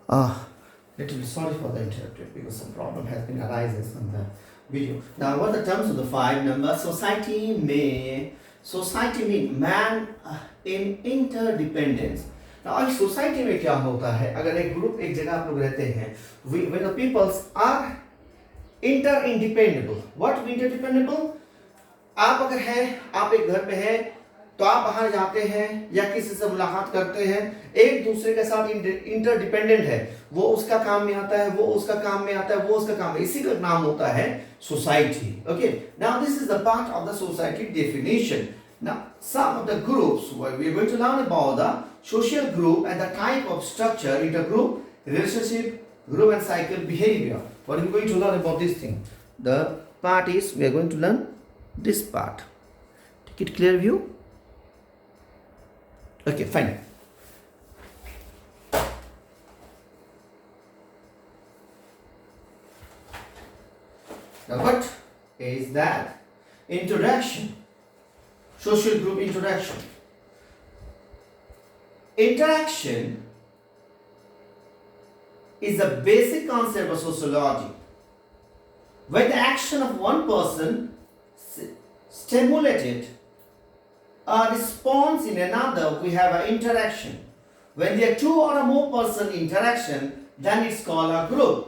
Ah, little sorry for the interruption because some problem has been arises on the video. Now, what the terms of the five numbers? Society mean man in interdependence. Now, इस society में क्या होता है? अगर एक group एक जगह आप लोग रहते हैं, when the peoples are interdependable. What interdependable? आप अगर हैं, आप एक घर पे हैं, तो आप बाहर जाते हैं या किसी से मुलाकात करते हैं, एक दूसरे के साथ इंटरडिपेंडेंट है, वो उसका काम में आता है, वो उसका काम में आता है, वो उसका काम में, इसी का नाम होता है society. Okay, now this is the part of the society definition. Now, some of the groups where we are going to learn about the social group and the type of structure, intergroup, relationship, group and cycle behavior. What are we going to learn about this thing? The part is we are going to learn this part. Take it clear view? Okay, fine. Now what is that? Introduction. Social group interaction. Interaction is the basic concept of sociology. When the action of one person stimulated a response in another, we have an interaction. When there are two or more person interaction, then it's called a group.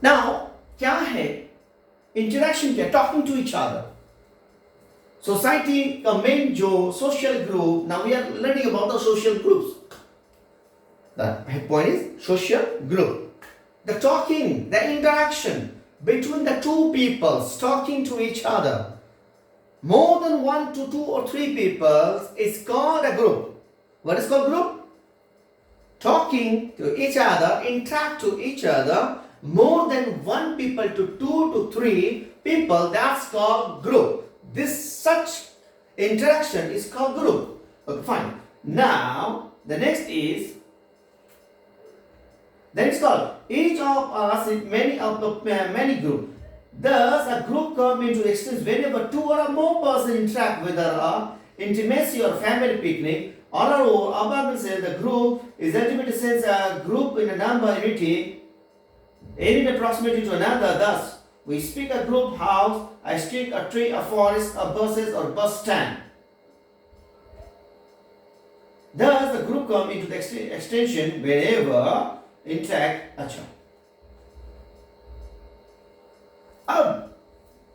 Now, क्या है interaction? क्या? Talking to each other. Society का main जो social group, now we are learning about the social groups. The point is social group. The talking, the interaction between the two peoples talking to each other. More than one to two or three people is called a group. What is called group? Talking to each other, interact to each other. More than one people to two to three people, that's called group. This such interaction is called group. Okay, fine. Now the next is, then it's called each of us in many group. Thus, a group come into existence whenever two or more persons interact, whether a intimacy or family picnic. On our own, Abraham says the group is ultimately sense a group in a number unity, in approximity to another. Thus, we speak a group house, a street, a tree, a forest, a buses or bus stand. Thus, the group come into the extension whenever interact.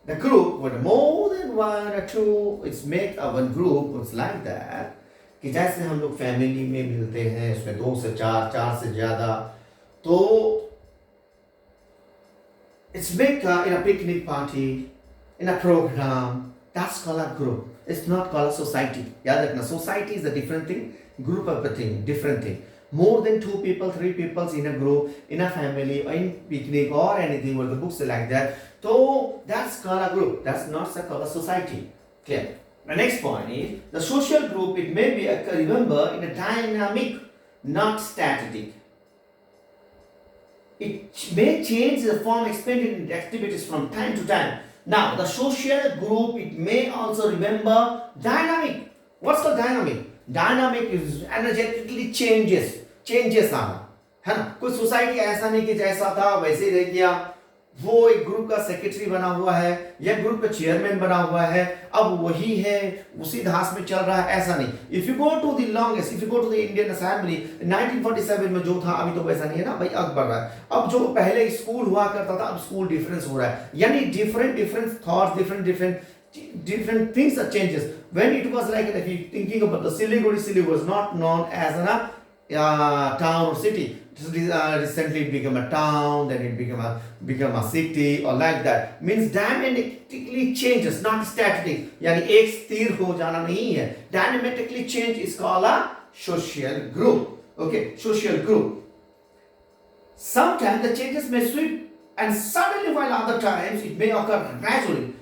The group with more than one or two, it's make a one group. It's like that. कि जैसे हम लोग family में मिलते हैं, उसमें दो से चार, चार से ज़्यादा, तो it's make in a picnic party, in a program. That's called a group. It's not called a society. याद रखना, society is a different thing, group of a thing, different thing. More than two people, three people in a group, in a family, or in picnic or anything, where the books are like that. So that's called a group. That's not called a society. Clear? The next point is the social group. It may be, remember, in a dynamic, not static. It may change the form expanded in activities from time to time. Now, the social group, it may also remember dynamic. What's the dynamic? Dynamic is energetically changes आना, है ना? कोई society ऐसा नहीं कि जैसा था वैसे ही रह गया, वो एक ग्रुप का सेक्रेटरी बना हुआ है या ग्रुप का चेयरमैन बना हुआ है, अब वही है, उसी धास में चल रहा है, ऐसा नहीं. If you go to the longest, if you go to the Indian assembly 1947 में जो था, अभी तो वैसा नहीं है ना भाई, अब बढ़ रहा है. अब जो पहले स्कूल हुआ करता था, अब स्कूल डिफरेंस हो रहा है, यानी different thoughts, different things are changes. When it was like, if you thinking about the Siliguri was not known as a town or city. Recently it became a town, then it became a city or like that. Means dynamically changes, not static. यानी एक स्थिर हो जाना नहीं है. Dynamically change is called a social group. Okay, social group. Sometimes the changes may sweep and suddenly, while other times it may occur gradually.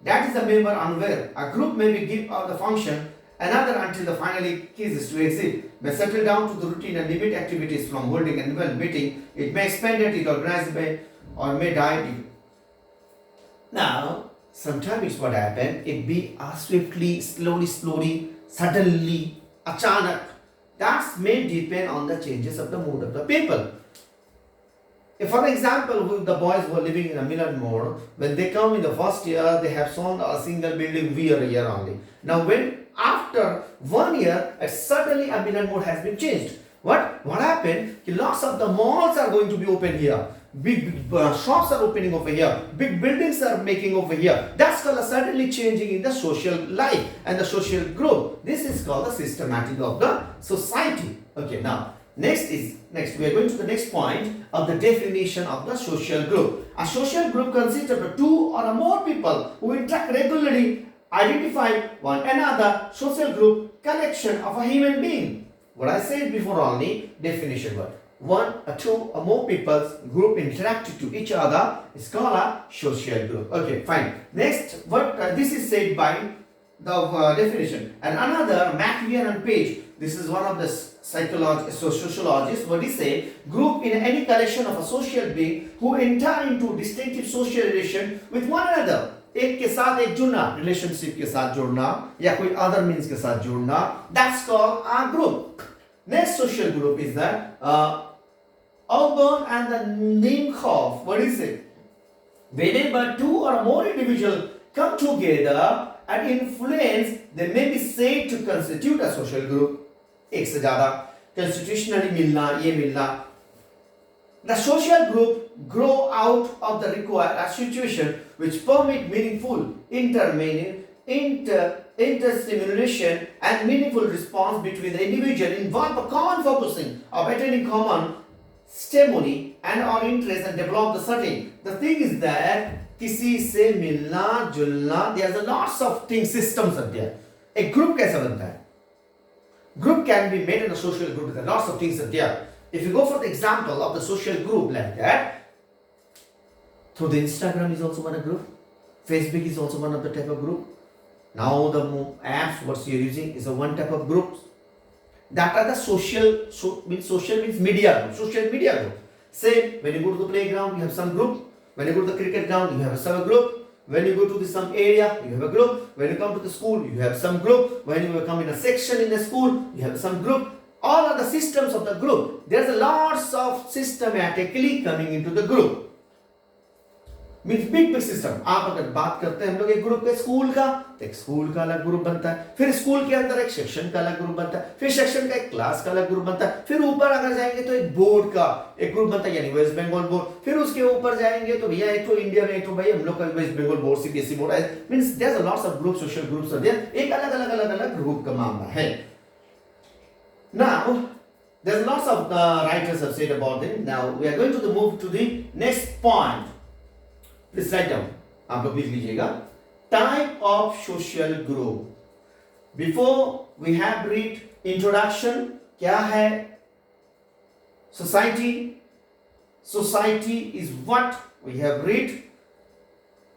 That is the member unaware. A group may be give up the function another until the finally ceases to exist. May settle down to the routine and limit activities from holding an annual meeting. It may expand it organized by or may die. Now, sometimes what happens, it be swiftly, slowly, suddenly, achanak. That may depend on the changes of the mood of the people. If, for example, the boys were living in a Milan mode, when they come in the first year, they have shown a single building a year only. Now, when after 1 year, suddenly a Milan mode has been changed. What happened? Lots of the malls are going to be open here. Big shops are opening over here. Big buildings are making over here. That's called a suddenly changing in the social life and the social group. This is called the systematic of the society. Okay, now next we are going to the next point of the definition of the social group. A social group consists of two or more people who interact regularly, identify one another. Social group, collection of a human being. What I said before only, definition word. One or two or more people's group interact to each other is called a social group. Okay, fine. Next, what this is said by the definition. And another, Macquarie and Page, this is one of the sociologists, what he say, group in any collection of a social being who enter into distinctive social relation with one another. एक के साथ एक जुड़ना, relationship के साथ जुड़ना या कोई अदर मीन्स के साथ जुड़ना, that's called a group. Next social group is that Auburn and the Nimhoff. What is it? Whenever two or more individuals come together and influence, they may be said to constitute a social group. एक से ज़्यादा constitutionally मिलना, ये मिलना. The social group grow out of the required situation which permit meaningful interstimulation and meaningful response between the individual involved a common focusing of attaining common stimuli and or interest and develop the certain. The thing is that किसी से मिलना जुलना, there's a lots of things, systems are there. A group कैसा बनता है? Group can be made in a social group. There are lots of things are there. If you go for the example of the social group like that, through the Instagram is also one of group, Facebook is also one of the type of group. Now the apps what you're using is a one type of groups. That are the social means media group, social media group. Say when you go to the playground, you have some group. When you go to the cricket ground, you have some group. When you go to some area, you have a group. When you come to the school, you have some group. When you come in a section in the school, you have some group. All are the systems of the group. There's a lots of systematically coming into the group. Means big system. आप अगर बात करते हैं हम लोग एक group के school का, तो एक स्कूल का अलग ग्रुप बनता है, फिर स्कूल के अंदर एक सेक्शन का अलग ग्रुप बनता है, फिर सेक्शन का एक क्लास का अलग ग्रुप बनता है, फिर ऊपर अगर जाएंगे तो एक बोर्ड का एक ग्रुप बनता है यानी वेस्ट बंगाल बोर्ड, फिर उसके ऊपर जाएंगे तो भैया एक तो इंडिया में एक तो भाई हम लोग का West Bengal board CBSE board है. Means there are lots of group social groups are there. एक अलग ग्रुप का मामला है. Now there's lots of writers have said about it. Now we are going to move to the next point. Please write down. आप लोग लिख लीजिएगा. Type of social group. Before we have read introduction, क्या है society? Society is what we have read.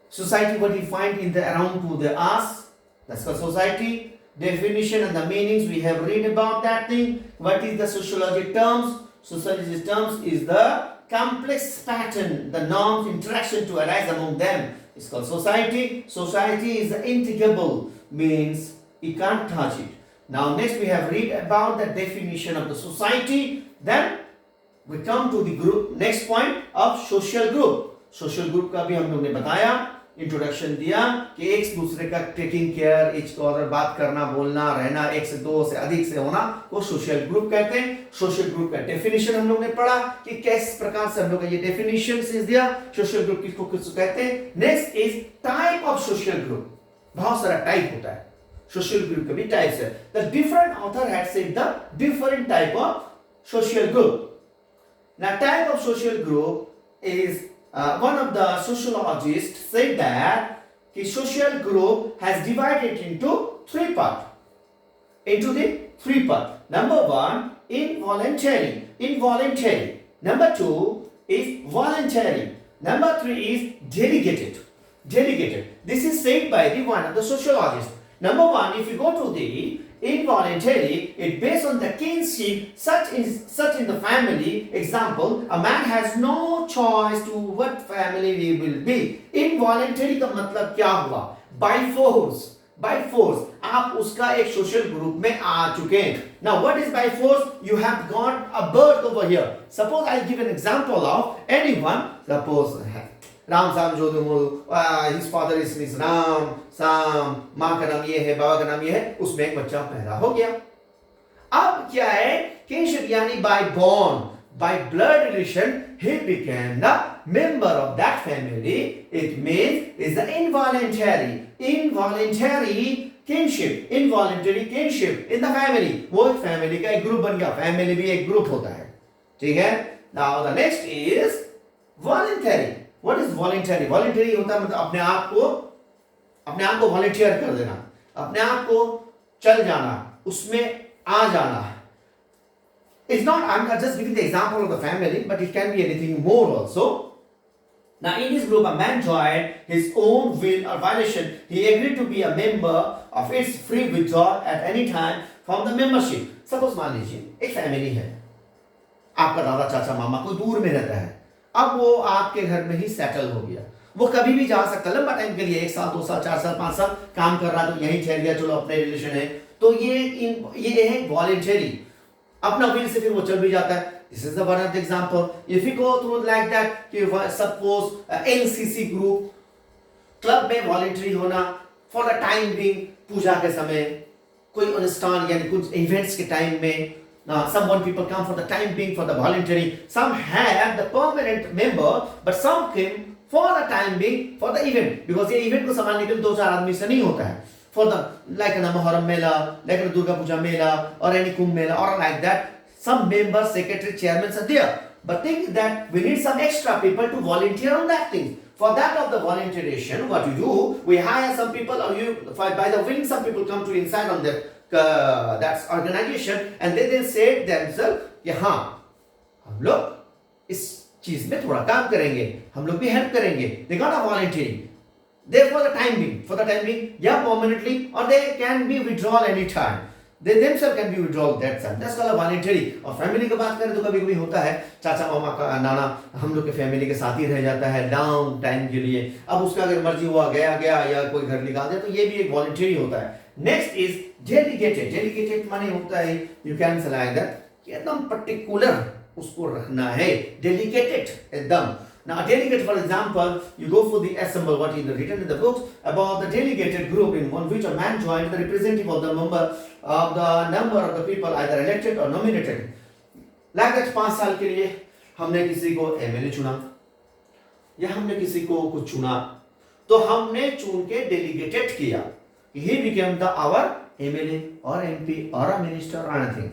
Society what we find in the around to the us. That's called society. Definition and the meanings we have read about that thing. What is the sociology terms? Sociology terms is the complex pattern, the norms, interaction to arise among them. It's called society. Society is integrable, means you can't touch it. Now next we have read about the definition of the society. Then we come to the group. Next point of social group. Social group का भी हम लोग ने बताया, introduction दिया कि एक दूसरे का टेकिंग केयर, इच को अदर बात करना, बोलना, रहना, एक से दो से अधिक से होना को सोशल ग्रुप कहते हैं. सोशल ग्रुप का डेफिनेशन हम लोग ने पढ़ा कि किस प्रकार से हम लोग का ये डेफिनेशन इज दिया. सोशल ग्रुप किसको किसको कहते हैं. Next is type of social group. बहुत सारा टाइप होता है. सोशल ग्रुप के भी टाइप्स है. The different author had said the different type of social group. Now type of social group is one of the sociologists said that the social group has divided into three parts. Number one, involuntary. Number two is voluntary. Number three is delegated. This is said by the one of the sociologists. Number one, if you go to the involuntary, it based on the kinship such in the family. Example, a man has no choice to what family he will be. Involuntary का मतलब क्या हुआ? By force. By force, आप उसका एक social group में आ चुके हैं. Now what is by force? You have got a birth over here. Suppose I give an example of anyone. Suppose Ram साम जो हिज फादर इज राम साम, माँ का नाम ये है, बाबा का नाम ये है, उसमें एक बच्चा पैदा हो गया. अब क्या है, किनशिप यानी by born, by blood relation he became the member of that family. It means is the involuntary kinship in the family. वो एक फैमिली का एक ग्रुप बन गया. फैमिली भी एक ग्रुप होता है, ठीक है. Now the next is voluntary. What is voluntary? Voluntary होता है मतलब अपने आप को वॉलंटियर कर देना, अपने आप को चल जाना, उसमें आ जाना. It's not, I'm not just giving the example of the family, but it can be anything more also. Now in this group, a man joined his own will or violation. He agreed to be a member of its free withdrawal at any time from the membership. Suppose मान लीजिए एक family है, आपका दादा चाचा मामा कोई दूर में रहता है, अब वो आपके घर में ही सेटल हो गया. वो कभी भी जा सकता है लंबा टाइम के लिए, 1 साल 2 साल 4 साल 5 साल काम कर रहा, तो यहीं ठहर गया, चलो अपने रिलेशन है. तो ये है वॉलेंटरी, अपना विल से फिर वो चल भी जाता है. This is the one of the example. If you go through like that, कि suppose NCC group, क्लब में वॉलेंटरी होना for the time being, पूजा के समय, कोई अनुष्ठान यानी कुछ इवेंट्स के टाइम में, some people come for the time being for the voluntary. Some have the permanent member, but some came for the time being for the event, because ये event को संभालने के लिए 2-4 आदमी से नहीं होता है. For the like a Muharram Mela, like a Durga Puja Mela, or any Kumbh Mela, or like that, some members, secretary, chairmen are there. But think that we need some extra people to volunteer on that thing. For that of the volunteeration, what you do, we hire some people, or you by the will, some people come to inside on that organization, and they then say themselves, कि हाँ, हम लोग इस चीज में थोड़ा काम करेंगे, हम लोग भी हेल्प करेंगे. They got a volunteering. They for the time being, yeah, permanently, or they can be withdrawal anytime. They themselves can be withdrawal that time. That's called a voluntary. और फैमिली की बात करें तो कभी कभी होता है चाचा मामा का नाना हम लोग के फैमिली के साथ ही रह जाता है लॉन्ग टाइम के लिए. अब उसका अगर मर्जी हुआ गया या कोई घर निकाल दे, तो ये भी एक वॉलंटरी होता है. Next is delegated. डेलीगेटेड माने होता है यू कैन सेलेक्ट दैट एकदम पर्टिकुलर उसको रखना है, डेलीगेटेड एकदम. Now, a delegate, for example, you go for the assemble, what is written in the books about the delegated group in one which a man joined, the representative of the number of the people either elected or nominated. Like that 5 साल के लिए हमने किसी को MLA चुना या हमने किसी को कुछ चुना, तो हमने चुन के डेलीगेटेड किया. He became our MLA or MP or a minister or anything.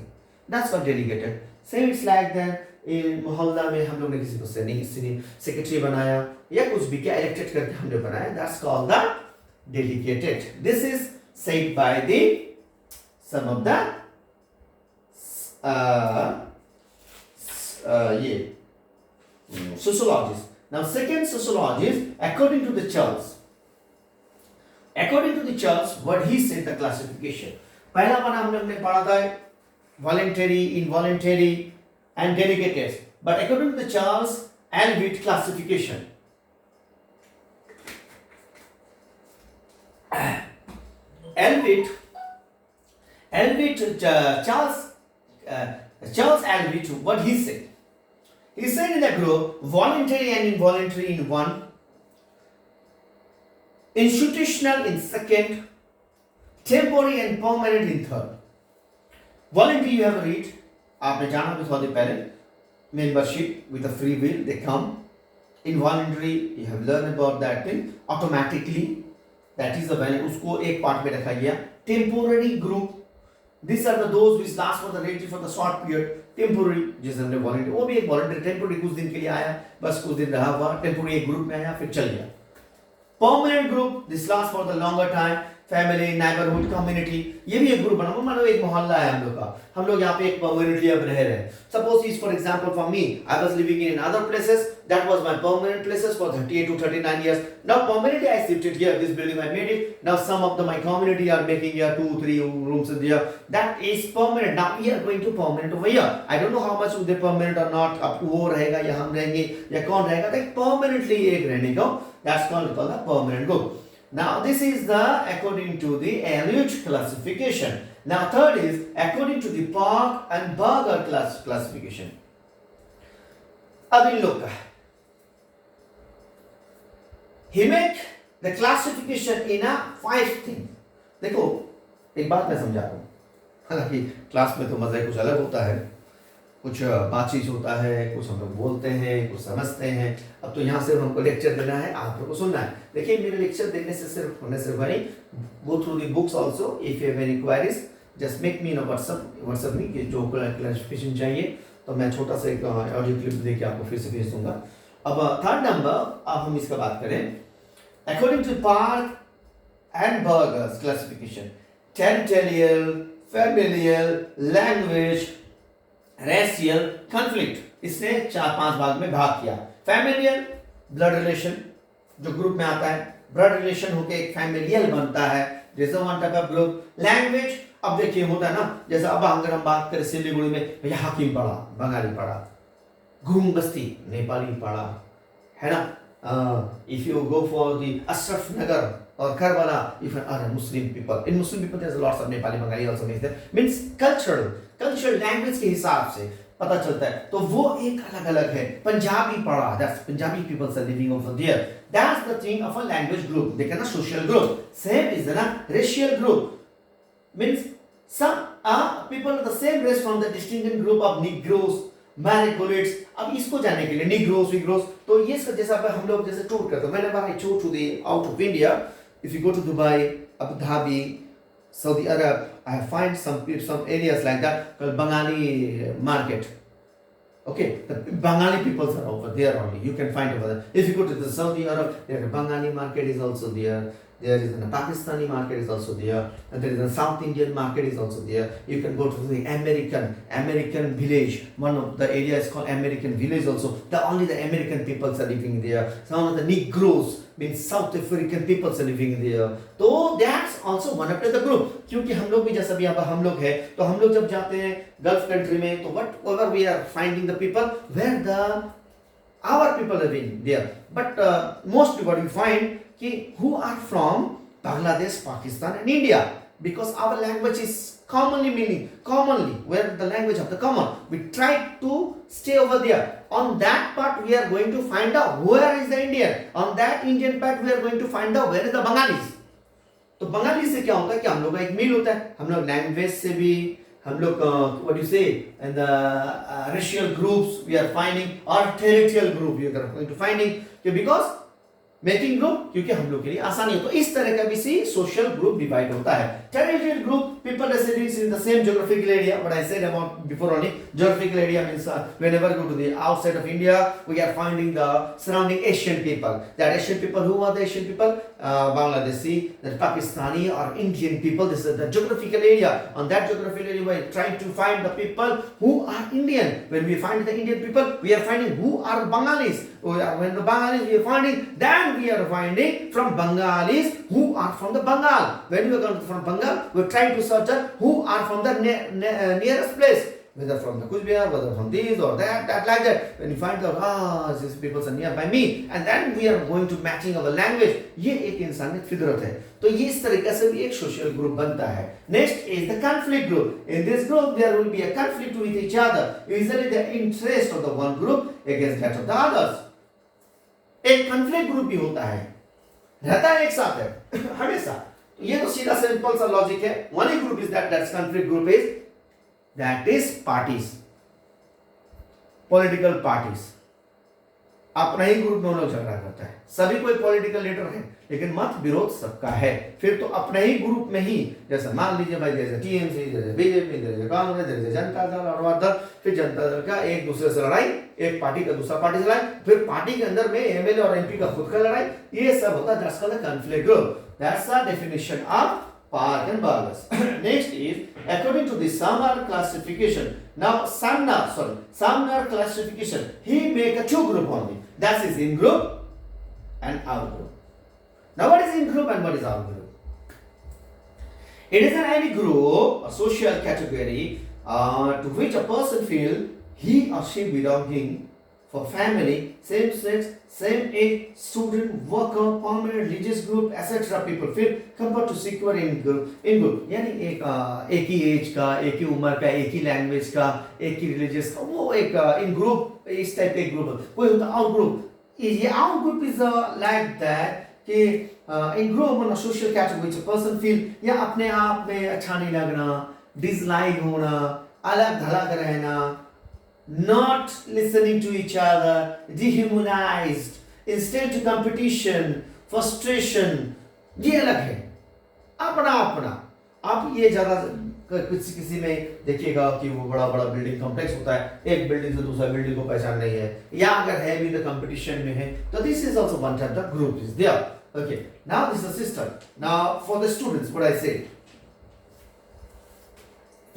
That's what delegated. Same it's like that. मोहल्ला में हम लोग ने किसी को सेक्रेटरी बनाया या कुछ भी क्या इलेक्टेड करके हमने बनाया. That's called the delegated. This is said by the some of the sociologists. Now second sociologist, according to the Charles, what he said the classification. पहला वाला हमने पढ़ा था voluntary, involuntary and delegated. But according to the Charles Alwitt classification, Charles Alwitt, what he said? He said in the group, voluntary and involuntary in one, institutional in second, temporary and permanent in third. Voluntary you have read, आपने जाना भी थोड़ी पहले, membership with a free will, they come. Involuntary, you have learned about that thing, automatically, that is the value, उसको एक part में रखा गया. Temporary group, these are those which last for the relative for the short period. Temporary, जैसे हमने voluntary, वो भी एक voluntary, temporary कुछ दिन के लिए आया, बस कुछ दिन रहा हुआ, temporary एक group में आया, फिर चल गया. Permanent group, this lasts for the longer time. Family, neighbourhood, community, ये भी एक ग्रुप बना. मान लो एक मोहल्ला है हम लोग का, हम लोग यहाँ पे एक परमानेंटली अब रह रहे हैं. Suppose is for example for me, I was living in other places, that was my permanent places for 38 to 39 years. Now permanently I shifted here, this building I made it. Now some of the my community are making here 2-3 rooms in here. That is permanent. Now we are going to permanent over here. I don't know how much will they permanent और not. अब वो रहेगा या हम रहेंगे या कौन रहेगा, दैट परमानेंटली एक रहने को, that's called the permanent group. Now this is the according to the Elliott classification. Now third is according to the Park and Berger classification. अब इन लोग का he make the classification in a 5 things. देखो एक बात मैं समझा रहा हूँ, हालांकि क्लास में तो मजा कुछ अलग होता है, कुछ बातचीत होता है, कुछ हम लोग बोलते हैं, कुछ समझते हैं। अब तो यहाँ से हमको लेक्चर देना है, आप लोग को सुनना है। देखिए मेरे लेक्चर देने से सिर्फ होने से भाई go through the books also, if you have any queries just make me in WhatsApp में कि जो क्लैरिफिकेशन चाहिए तो मैं छोटा सा एक ऑडियो क्लिप देके आपको फिर से भेज दूंगा। अब थर्ड नंबर, अब हम इसका बात करें according to Park and Burgess's classification, territorial, familial, language, racial, conflict, इसने 4-5 भाग में भाग किया। फैमिलियल ब्लड रिलेशन जो ग्रुप में आता है, ब्लड रिलेशन होके एक फैमिलियल बनता है, जैसे one type of group. Language, अब देखिए होता है ना, जैसे अब अगर हम बात करें सिलीगुड़ी में भैया हाकिम पढ़ा, बंगाली पढ़ा, घूम बस्ती नेपाली पढ़ा, है ना। If you go for the Ashraf Nagar और Karbala, if are Muslim people, in Muslim people there is lots of Nepali Bengali also means cultural language के हिसाब से पता चलता है, तो वो एक अलग अलग है। पंजाबी पढ़ा, that's Punjabi peoples are living over there, that's the thing of a language group. देखा ना, सोशल ग्रुप। सेम इज ना racial group, means some people of the same race from the distinct group of Negroes, Maricolites। अब इसको जानने के लिए Negroes, तो ये सब जैसा हम लोग जैसे टूर करते हैं, whenever I tour to the out of India, if you go to Dubai, Abu Dhabi, Saudi Arab, I have find some areas like that called Bengali market. Okay, the Bengali peoples are over there only. You can find over there. If you go to the Saudi Arab, there the Bengali market is also there. There is a Pakistani market is also there, and there is a South Indian market is also there. You can go to the American village. One of the areas is called American village also. Only the American peoples are living there. Some of the Negroes, means South African peoples are living there. So that's also one of the group. क्योंकि हम लोग भी जैसा भी यहाँ हम लोग हैं, तो हम लोग जब जाते हैं गल्फ कंट्री में, तो whatever we are finding the people where our people are living there. But mostly what we find who are from Bangladesh, Pakistan and India, because our language is commonly where the language of the common, we try to stay over there. On that part we are going to find out where is the Indian, on that Indian part we are going to find out where is the Bengalis. तो बंगाली से क्या होता है कि हम लोग का एक मील होता है, हम लोग लैंग्वेज से भी हम लोग what do you say, and the racial groups we are finding, or territorial group we are going to finding, because making group क्योंकि हम लोग के लिए आसानी है। तो इस तरह का भी सोशल ग्रुप डिवाइड होता है। Territorial group, people residing in the same geographical area, what I said about before only. Geographical area means whenever go to the outside of India, we are finding the surrounding Asian people. That Asian people, who are the Asian people? Bangladeshi, the Pakistani or Indian people. This is the geographical area. On that geographical area we are trying to find the people who are Indian. When we find the Indian people, we are finding who are Bengalis. When the Bengalis we are finding, then we are finding from Bengalis who are from the Bengal. When we are going from Bengal, we are trying to search who are from the nearest place, whether from the Kuzbihar, whether from this or that like that. When you find out these people are nearby me, and then we are going to matching our language. ये एक इंसानी फितरत है। तो ये इस तरीके से भी एक सोशल ग्रुप बनता है। Next is the conflict group. In this group there will be a conflict with each other, usually the interest of the one group against that of the others. एक कॉन्फ्लिक्ट ग्रुप भी होता है, रहता है एक साथ है हमेशा। ये तो सीधा सिंपल सा लॉजिक है। One group is that's conflict group is that is parties, political parties. अपना ही ग्रुप में लोग झगड़ा करता है, सभी कोई पॉलिटिकल लीडर है लेकिन मत विरोध सबका है। फिर तो अपने ही ग्रुप में ही, जैसे मान लीजिए भाई जैसे टीएमसी, जैसे बीजेपी, जैसे कांग्रेस, जैसे जनता दल और वादा, फिर जनता दल का एक दूसरे से लड़ाई, एक पार्टी का दूसरा पार्टी से लड़ाई, फिर पार्टी के अंदर में एमएलए और एमपी का खुद का लड़ाई, ये सब होता है that's called conflict group. That's the definition of Park and Berger's. Next is according to the Sumner classification. Now Sumner classification, he make a two group only. That is in group and out group. Now what is in group and what is out group? It is any group, a social category to which a person feel he or she belonging for family, same sex, same age, student, worker, permanent, religious group, etc. people feel comfort to secure in group यानी एक ही as का, एक ही उम्र का, एक ही language का, एक ही religious का, वो एक इन ग्रुप इस टाइप के ग्रुप कोई होता आउट ग्रुप ये out group is like that कि इन ग्रुप मतलब सोशल कैटेगरी पर्सन फील या अपने आप में अच्छा नहीं लगना, डिसलाइक होना, अलग थलग रहना, not listening to each other, dehumanized, instant to competition, frustration, ये अलग है अपना अपना। आप ये ज़्यादा किसी में देखिएगा कि वो बड़ा बड़ा बिल्डिंग कॉम्प्लेक्स होता है, एक बिल्डिंग से दूसरा बिल्डिंग को पहचान नहीं है, या अगर है भी तो कंपटीशन में है, तो this is also one type the group is there. Okay, now this is system. Now for the students what I say,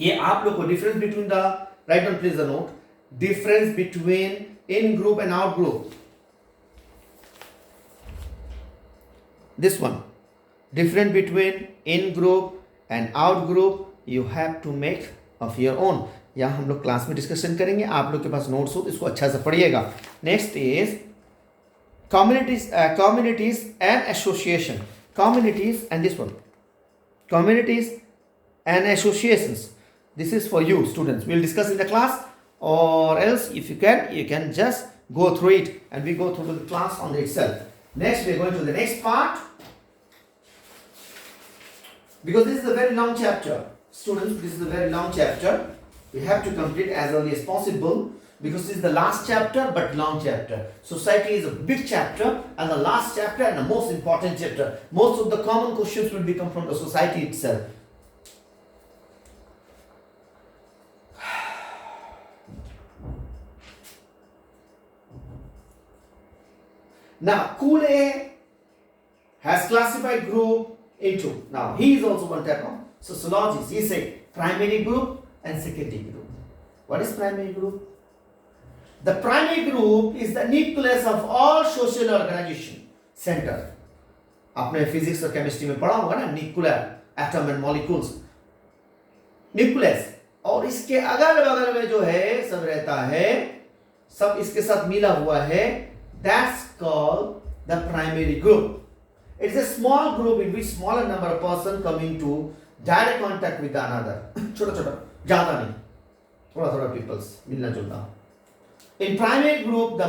ये आप लोग को difference between the write down please the note, difference between in group and out group. This one, difference between in group and out group, you have to make of your own. यहाँ हम लोग class में discussion करेंगे, आप लोग के पास notes हो तो इसको अच्छा से पढ़िएगा। Next is communities and association. Communities and this one, communities and associations. This is for you students. We'll discuss in the class, or else if you can just go through it and we go through the class on itself. Next we are going to the next part, because this is a very long chapter students, this is a very long chapter, we have to complete as early as possible because this is the last chapter but long chapter. Society is a big chapter and the last chapter and the most important chapter. Most of the common questions will become from the society itself. Now, Cooley has classified group into, now he is also one type of sociologist. He said primary group and secondary group. What is primary group? The primary group is the nucleus of all social organization center. आपने physics और chemistry में पढ़ा होगा ना, nuclear, atom and molecules, nucleus, और इसके अगल बगल में जो है सब रहता है, सब इसके साथ मिला हुआ है, that's called the primary group. It is a small group in which smaller number of persons come into direct contact with another. छोटा छोटा, ज़्यादा नहीं, थोड़ा थोड़ा peoples मिलना जुलना. In primary group, the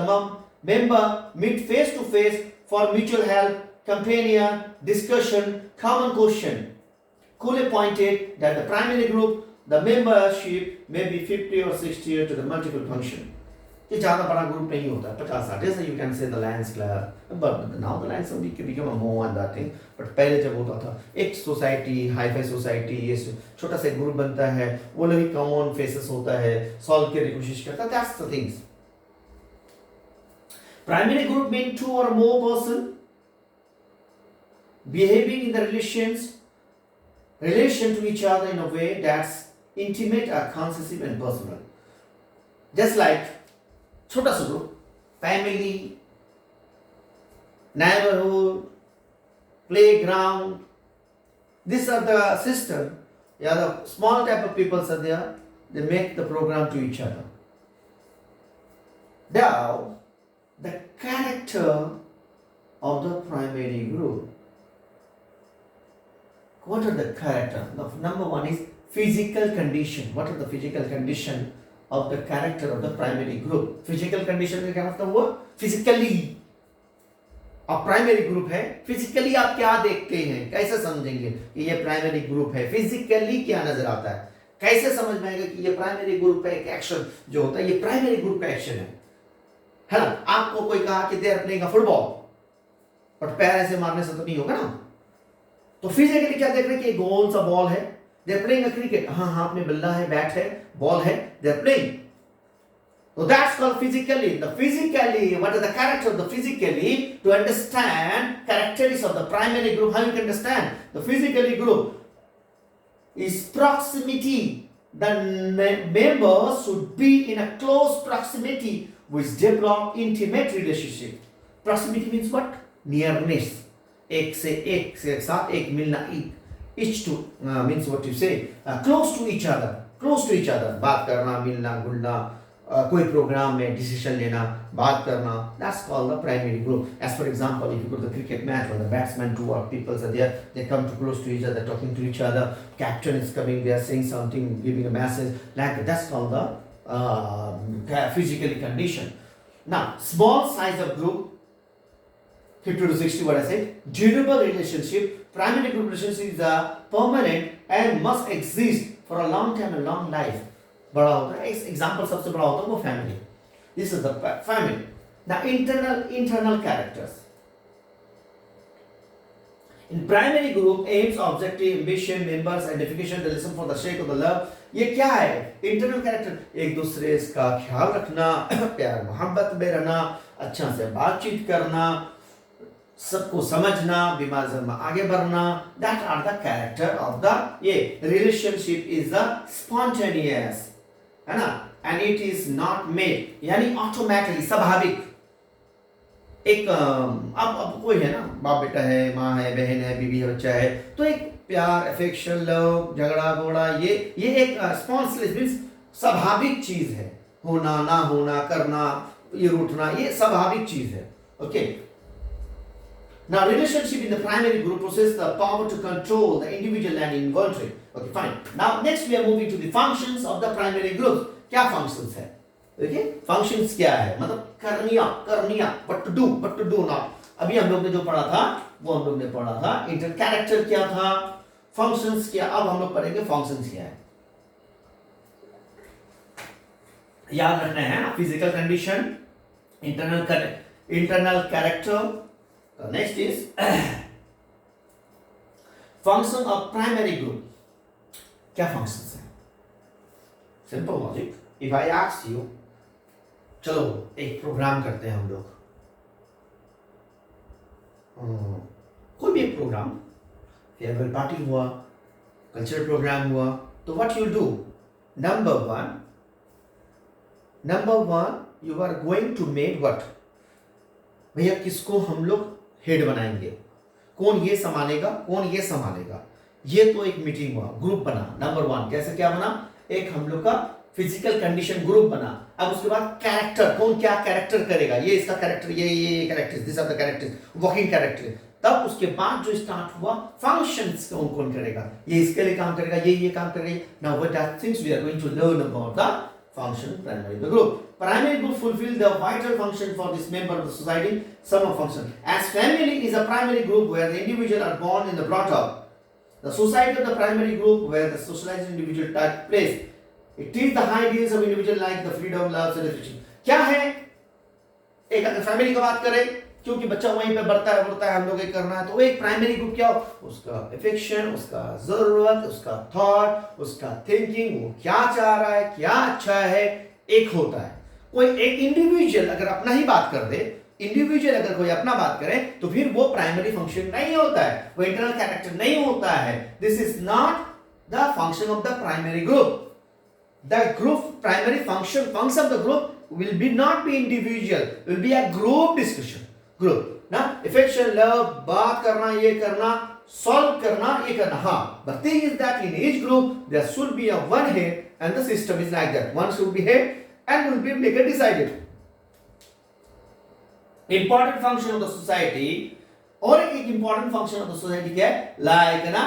member meet face to face for mutual help, companion, discussion, common question. Cooley pointed that the primary group, the membership may be 50 or 60 to the multiple function. ये ज़्यादा बड़ा group नहीं होता, 50-60, जैसे you can say the Lions Club, but now the Lions Club become a more and that thing. But पहले जब होता था, एक सोसाइटी, हाई-फाई सोसाइटी, ये छोटा सा ग्रुप बनता है, वो लोग ही कॉमन फेसेस होता है, सॉल्व करने की कोशिश करता है, that's the things. Primary group means 2 or more person behaving in the relation to each other in a way that's intimate or conscious and personal. Just like छोटा सा group, family, neighborhood, playground, these are the system. Yeah, the small type of people are there, they make the program to each other. Now, the character of the primary group. What are the character? Number one is physical condition. What are the physical condition of the character of the primary group? Physical condition का क्या मतलब हुआ? Physically आप primary group है, physically आप क्या देखते हैं, कैसे समझेंगे कि ये प्राइमरी ग्रुप है? फिजिकली क्या नजर आता है, कैसे समझ में आएगा कि ये प्राइमरी ग्रुप का एक एक्शन जो होता है ये प्राइमरी ग्रुप का एक्शन है ना? आपको कोई कहा कि they are playing a football, but पैर ऐसे मारने से तो नहीं होगा ना, तो फिजिकली क्या देख रहे हैं कि गोल सा बॉल है, they are playing a cricket, हाँ हाथ में बल्ला है, बैट है, बॉल है, they are playing. So that's called physically. The physically, what is the character of the physically? To understand characteristics of the primary group, how you can understand? The physically group is proximity. The members should be in a close proximity which develop intimate relationship. Proximity means what? Nearness. एक से साथ एक मिलना, each to means what you say, close to each other, बात करना, मिलना, घुलना, कोई प्रोग्राम में डिसीजन लेना, बात करना, that's called the primary group. As for example, if you go to the cricket match when the batsmen two or people are there, they come too close to each other, talking to each other, captain is coming, they are saying something, giving a message, like that's called the physically condition. Now, small size of group, 50 to 60, what I said, durable relationship. Primary group relationships are permanent and must exist for a long time and long life. बड़ा होता है, example सबसे बड़ा होता है वो family. This is the family. The internal characters in primary group, AIIMS, objective, ambition, members, identification, relation for the sake of the love. ये क्या है? Internal character. एक दूसरे का ख्याल रखना, प्यार मोहब्बत में रहना, अच्छा से बातचीत करना, सबको समझना, बीमार में आगे बढ़ना. That are the character of the ये रिलेशनशिप. इज द स्पॉन्टेनियस, है ना, and it is not made, यानी ऑटोमेटिकली, स्वाभाविक. एक अब कोई है ना, बाप बेटा है, माँ है, बहन है, बीवी है, बच्चा है, तो एक प्यार, अफेक्शन, लव, झगड़ा घोड़ा, ये एक स्पॉन्सलेस मींस स्वाभाविक चीज है. होना, ना होना, करना, ये रूठना, ये स्वाभाविक चीज है. Okay. Now, relationship in the primary group possess the power to control the individual and involuntary. Okay, fine. Now, next we are moving to the functions of the primary groups. क्या functions है? Okay, functions क्या है? मतलब करनिया, what to do now. अभी हम लोग ने जो पढ़ा था, वो हम लोग ने पढ़ा था. इंटर कैरेक्टर क्या था? functions क्या? अब हम लोग पढ़ेंगे functions क्या है. याद रखना है ना, physical condition, internal character. Next is function of primary group. क्या functions है? Simple logic. If I ask you, चलो एक प्रोग्राम करते हैं हम लोग. कोई भी एक प्रोग्राम, फेयरवेल पार्टी हुआ, कल्चरल प्रोग्राम हुआ, तो what you do? Number one, you are going to make what? भैया किसको हम लोग हेड बनाएंगे, कौन ये संभालेगा, कौन ये संभालेगा. ये तो एक मीटिंग हुआ, ग्रुप बना. नंबर वन कैसे क्या बना? एक हम लोग का फिजिकल कंडीशन ग्रुप बना. अब उसके बाद कैरेक्टर, कौन क्या कैरेक्टर करेगा, ये इसका कैरेक्टर, ये characters, this are the characters, working character. तब उसके बाद जो स्टार्ट हुआ फंक्शंस, कौन कौन करेगा, ये इसके लिए काम करेगा, ये काम करेगा. Now what are things we are going to learn about the function primary the group. Primary group fulfill the vital function for this member of the society. Some of function as family is a primary group where the individual are born and brought up. The society of the primary group where the socialized individual take place. It is the ideals of individual like the freedom, love, satisfaction. क्या है? एक अगर family की बात करें, क्योंकि बच्चा वहीं पे बढ़ता है, हम लोग एक करना है, तो एक प्राइमरी ग्रुप क्या हो? उसका अफेक्शन, उसका जरूरत, उसका थॉट, उसका थिंकिंग, वो क्या चाह रहा है, क्या अच्छा है, एक होता है. कोई एक इंडिविजुअल अगर अपना ही बात कर दे, इंडिविजुअल अगर कोई अपना बात करे, तो फिर वो प्राइमरी फंक्शन नहीं होता है, वो इंटरनल कैरेक्टर नहीं होता है. This is not the function of the primary group. The group primary function of the group will be not be individual, will be a group discussion. Group ना, affection, love, बात करना, ये करना, solve करना, ये करना. हाँ, the thing is that in each group there should be a one head and the system is like that. One should be head and will be make a decided. Important function of the society, और एक important function of the society क्या है? Like ना,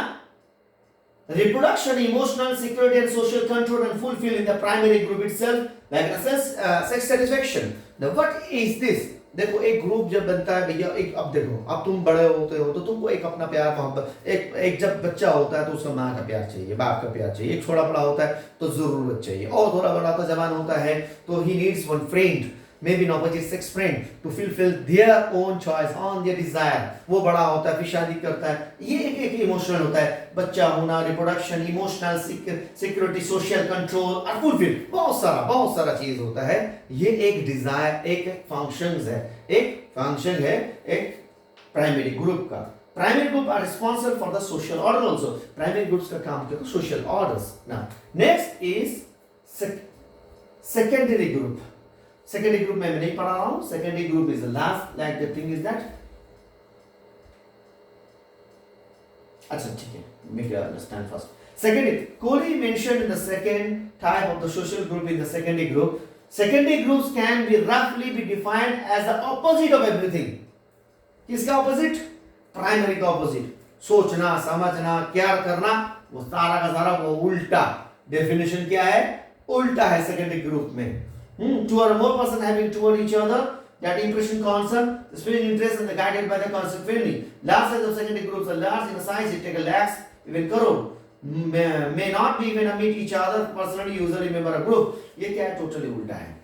reproduction, emotional security and social control and fulfill in the primary group itself, like sex satisfaction. Now what is this? देखो एक group जब बनता है भैया, एक अब देखो, अब तुम बड़े होते हो तो तुमको एक अपना प्यार मोहब्बत, एक जब बच्चा होता है तो उसका माँ का प्यार चाहिए, बाप का प्यार चाहिए. एक थोड़ा बड़ा होता है तो जरूरत चाहिए, और थोड़ा बड़ा होता जवान होता है तो he needs one friend, maybe an opposite sex friend to fulfill their own choice on their desire. वो बड़ा होता है, फिर शादी करता है. ये एक इमोशनल होता है, बच्चा होना, reproduction, emotional security, social control और फुलफिल, बहुत सारा चीज होता है. ये एक डिजायर, एक फंक्शंस है, एक फंक्शन है एक प्राइमरी ग्रुप का. Primary group are responsible for the social order also. Primary groups का काम क्या है? Social orders. Now next is secondary group. Secondary group में मैं नहीं पढ़ा रहा हूं. Secondary group is the last, like the thing is that. अच्छा ठीक है, make you understand first. Secondary, Kohli mentioned in the second type of the social group in the secondary group. Secondary groups can be roughly be defined as the opposite of everything. किसका opposite? Primary का opposite. सोचना, समझना, care करना, वो सारा का सारा वो उल्टा. Definition क्या है? उल्टा है secondary group में. Two or more person having toward each other that impression concern, the spirit interest and the guided by the concept feeling. Large size of secondary groups are large in size, it take a lakhs, even crore. May not be even meet each other personally, usually member a group. ये क्या है? Totally उल्टा है.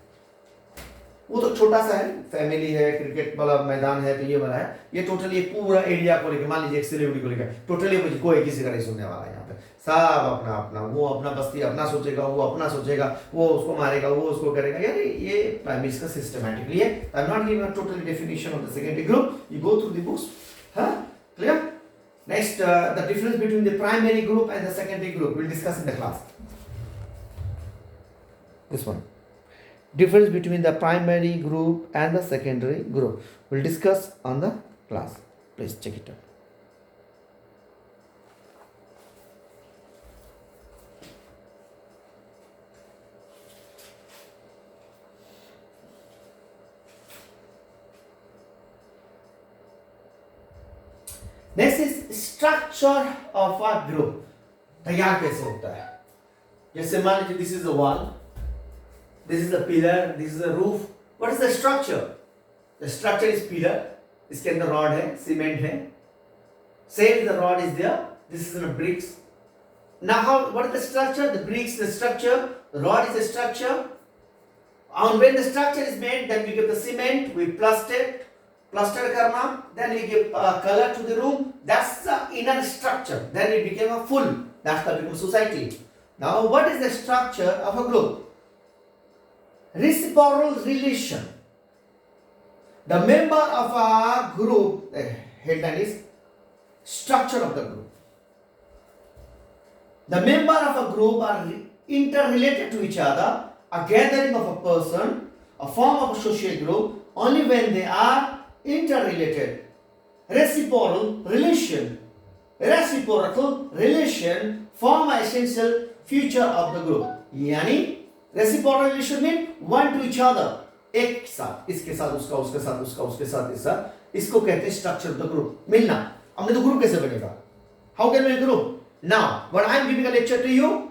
वो तो छोटा सा है, फैमिली है, क्रिकेट वाला मैदान है, तो ये वाला है. ये टोटली एक पूरा एरिया को लेकर, मान लीजिए एक सेलिब्रिटी को लेकर, टोटली कोई किसी का नहीं सुनने वाला है. यहाँ पे सब अपना अपना, वो अपना बस्ती अपना सोचेगा, वो अपना सोचेगा, वो उसको मारेगा, वो उसको करेगा. यार ये प्राइमरी का सिस्टमैटिकली है. I am not giving a total definition of the secondary group. You go through the books. हाँ, clear? Next, the difference between the primary group and the secondary group we'll discuss in the class. This one. Difference between the primary group and the secondary group we'll discuss on the class. Please check it out. Next is structure of a group. तैयार कैसे होता है? जैसे मान लीजिए this is the wall, this is the pillar, this is the roof. What is the structure? The structure is pillar. इसके अंदर rod है, cement है. Same the rod is there. This is the bricks. Now what is the structure? The bricks, the structure. The rod is the structure. And when the structure is made, then we give the cement, we plaster karna, then we give color to the room. That's the inner structure. Then it became a full. That's the become society. Now what is the structure of a group? Reciprocal relation. The member of a group, the headline is structure of the group. The member of a group are interrelated to each other. A gathering of a person, a form of a social group, only when they are interrelated. Reciprocal relation form an essential feature of the group. यानी reciprocal relation mean one to each other. एक साथ, इसके साथ उसका, उसके साथ उसका, उसके साथ इसका, इसको कहते हैं structure of the group. मिलना. हमने तो group कैसे बनेगा? How can we make a group? Now, when I am giving a lecture to you,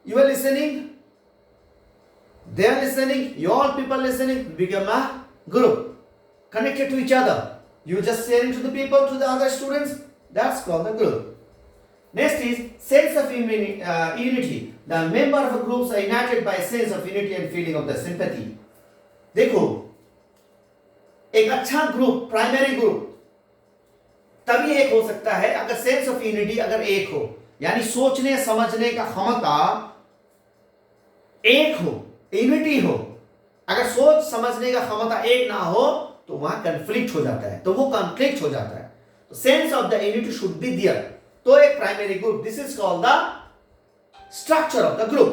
you are listening, they are listening, you all people listening, become a group. Connected to each other. You just sharing to the people, to the other students. That's called the group. Next is sense of unity. The member of a group are united by a sense of unity and feeling of the sympathy. देखो, एक अच्छा group, primary group तभी एक हो सकता है अगर sense of unity अगर एक हो, यानी सोचने समझने का क्षमता एक हो, यूनिटी हो. अगर सोच समझने का क्षमता एक ना हो तो वहां कन्फ्लिक्ट हो जाता है, तो वो कॉन्फ्लिक्ट हो जाता है. तो sense of the unity should be there. तो एक primary group, this is called the structure of the group.